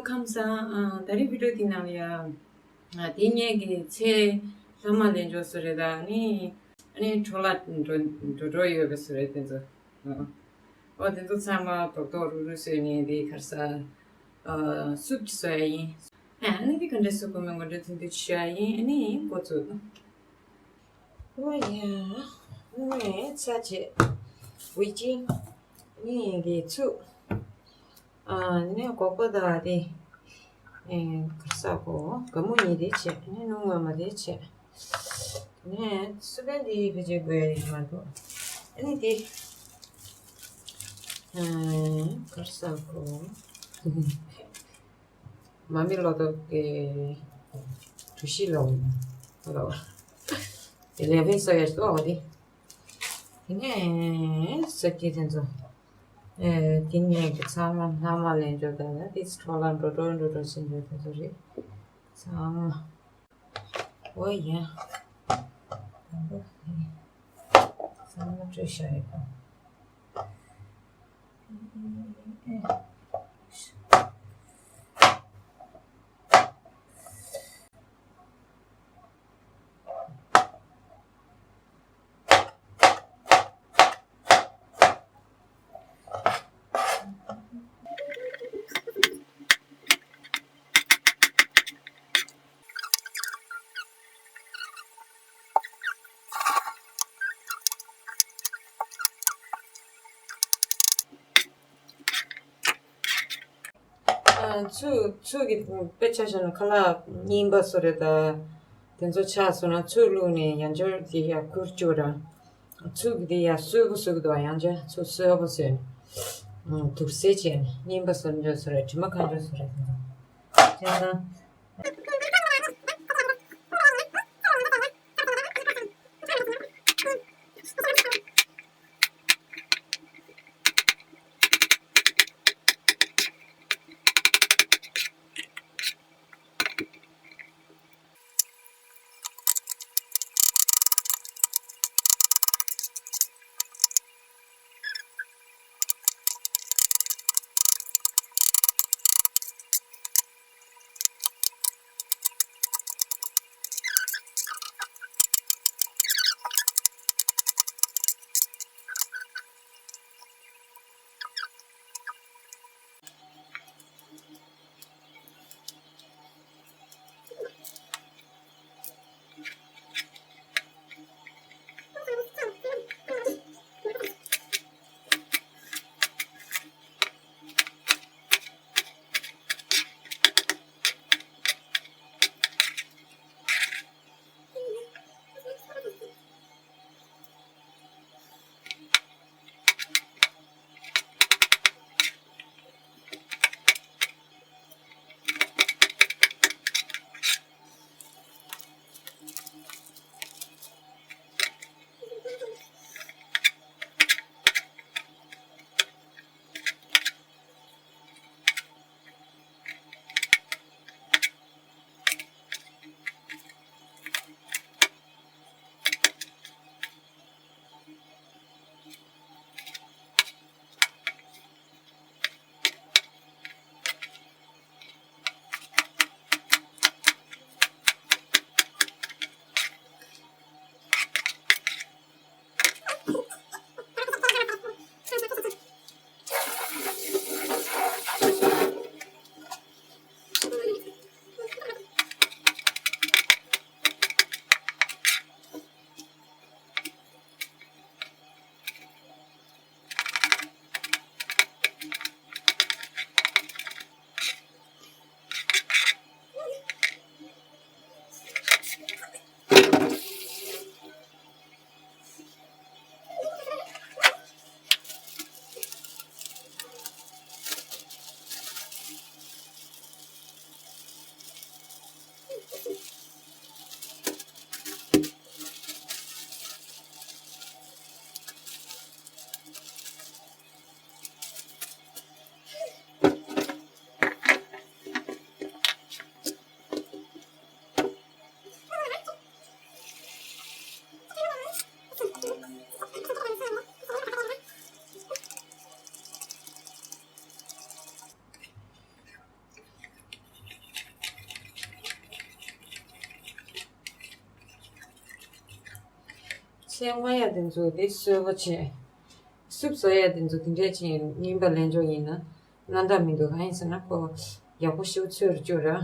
감사. 다리 비료 디나리아. 디니에게 제 라마렌 조스레다니. 아니 졸라 도로요 베스레든저. 어딘도 사마 도도루르스니 디 카사 숲스아이. 아니 디 컨데스 코면 거데 틴디 치아이 아니 고츠. 뭐야? 네, 차지. 위지. 이게 추. 네, 그거보다 디 그래서 그문이 되지. 네, 너무 되지. 네, 수변이 그제 뭐야지만도. 아니 디. 그래서 마밀로도 두실로. Allora, le avesse sto 어디? 네, 세티든서. tinye ke sama nama le jo da na dis tholan ro sin jo da so ri sama oh ya sama jo shai ko 추기 빼차서는 칼라 님바 소리다 된저 차서나 추루니 연절디야 kurjura 추기디야 수구수구도 양자 수수어버스 두세진 님바 소리 소리 주막한 소리 제가 생활해야 된 조대 수업체 습서야 된 조, 등재지 님발렌조이나 난다민도 가인스나 고 야고시오 추르주라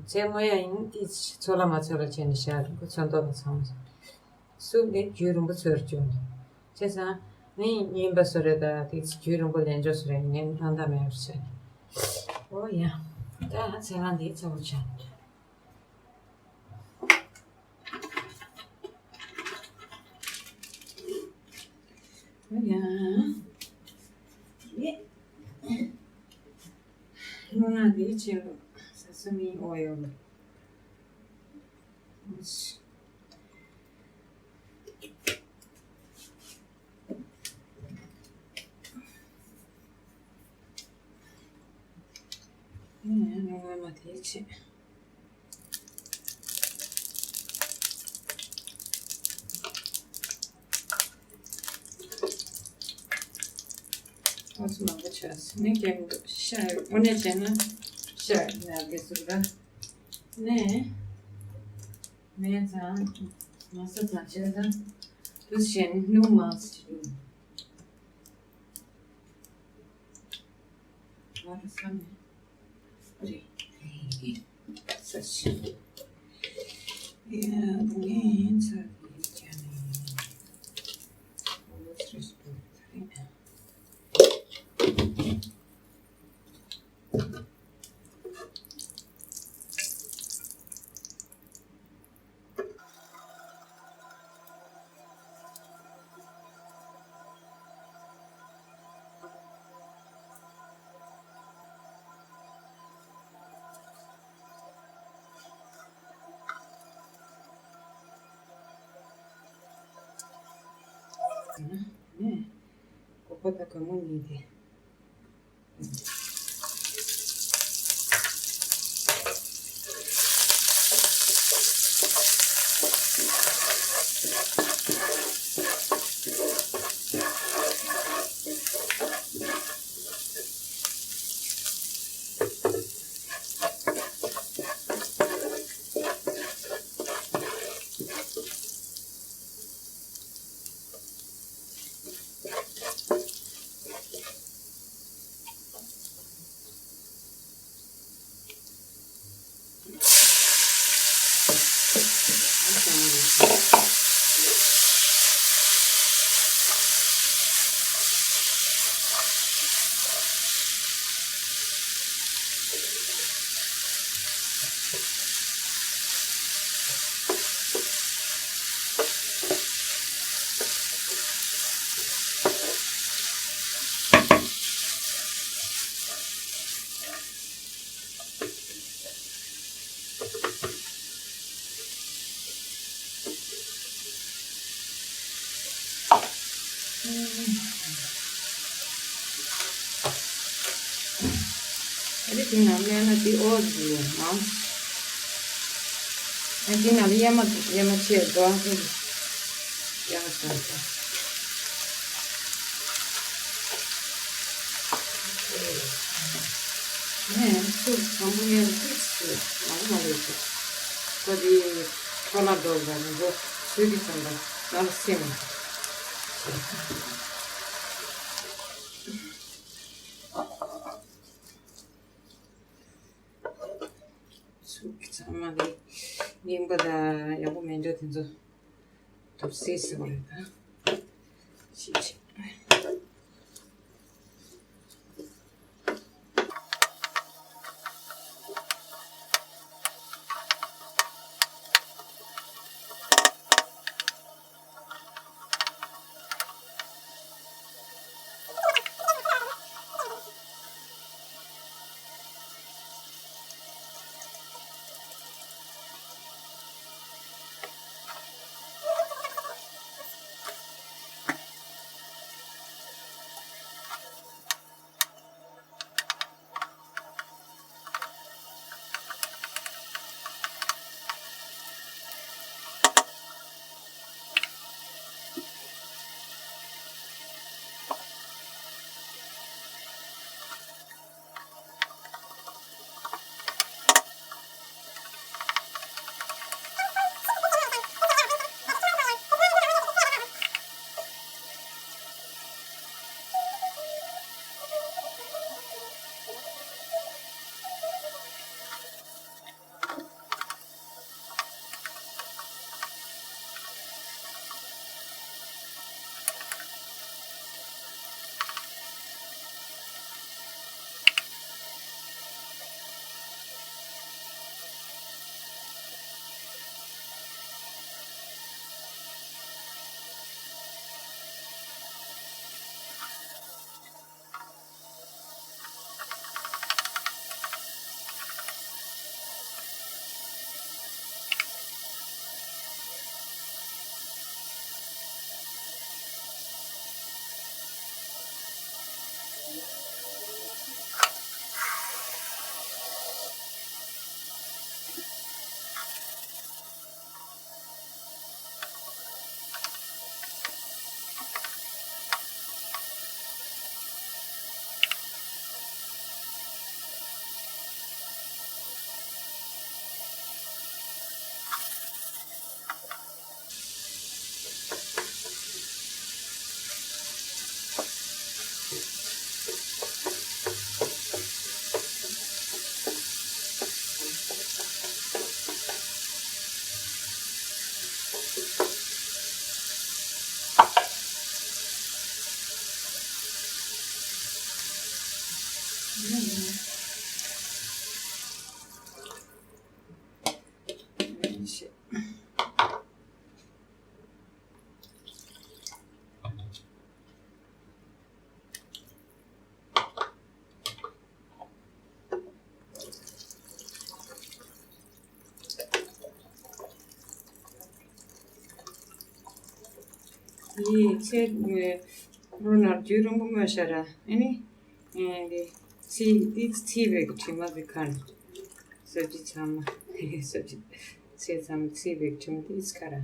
제모야 인디 솔라마처럼 제니샤 그 전도는 상 숲에 규름부 추르주 제사 니 님바서레다 디스 규름부 렌조스레 님 난다메 없세 오야 다 생한디 저우차 오야 예 누나디 지금 세스미 오일 누나 디치 Osman bıçağız. Ne geldi? O ne canım? Neredeyse burada. Ne? Ne zaman? Nasıl taşıdan? Düz şey, numaz. Varsa ne? Buraya. Saç. Ya bu ne? Sadece yani. Ne? Kopata kamunidi. Jadi tinggalnya nanti dulu, mas. Nanti nanti ya mat siap doang tuh, yang santai. Tuh kamu yang kecil, mau itu. Tadi kalau doang, gua sudah sampai langsung. Sama di nimboda yabu menjo tenzo topsis boleta. Cici. 이 책, 오늘 주름 보면서라, 아니, 티 victim become सब्जी छाम सब्जी से छाम सी victim is kara.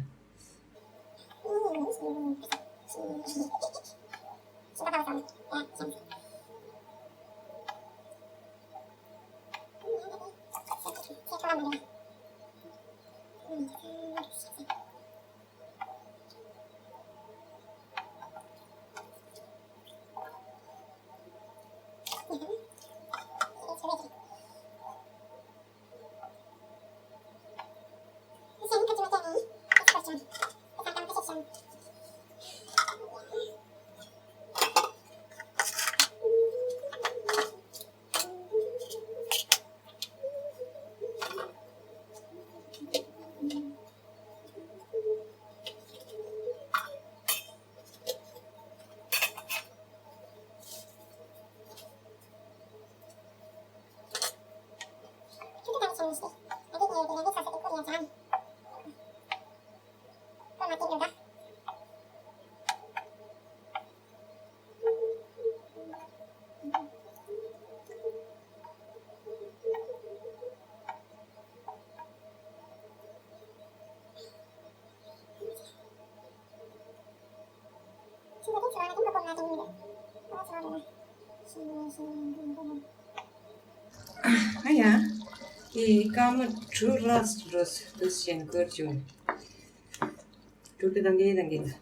Aya, kamu terus yang kerja. Tuh tanggi.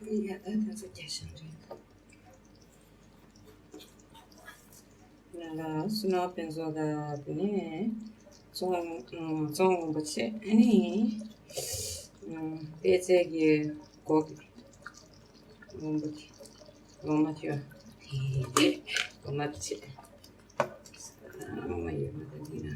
Yeah, that's a suggestion. Nala suna penso da ne 좀 뭐지? 아니 대체기 고기 뭐지? 뭐죠? 뭐지? 뭐야 맞나?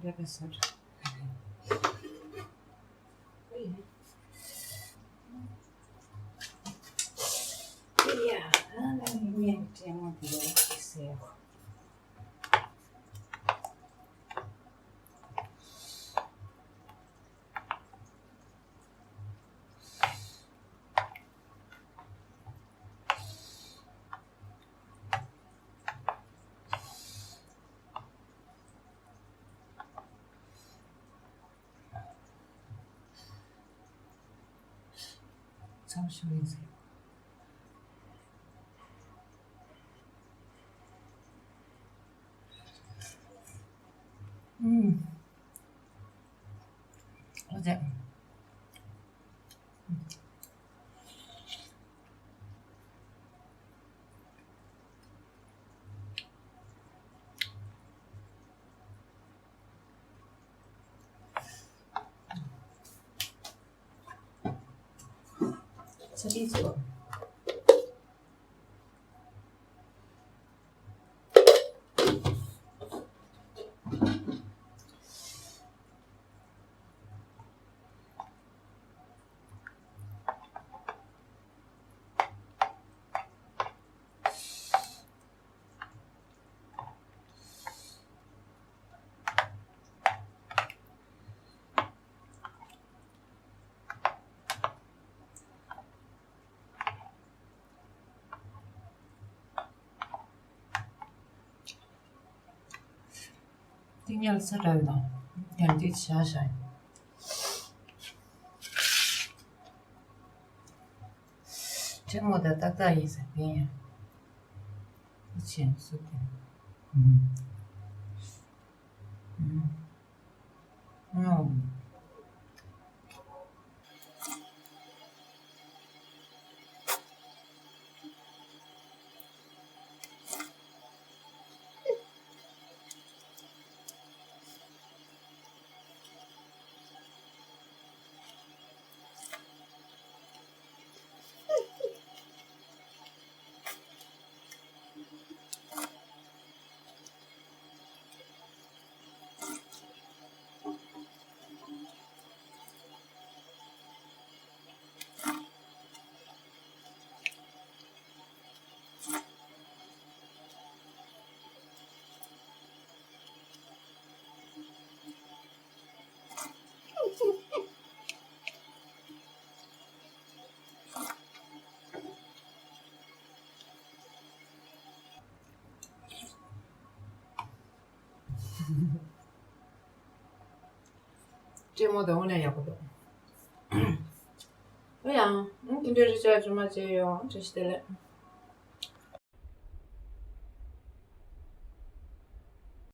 Udah besar. Iya, ini yang mau diisi. 잠시만요. 어제 저기죠. 定要吃肉的，感觉吃下噻。这么的大大一随便呀，1000随便。这么的我俩要不动。哎呀，今天是叫什么节哟？这是的嘞。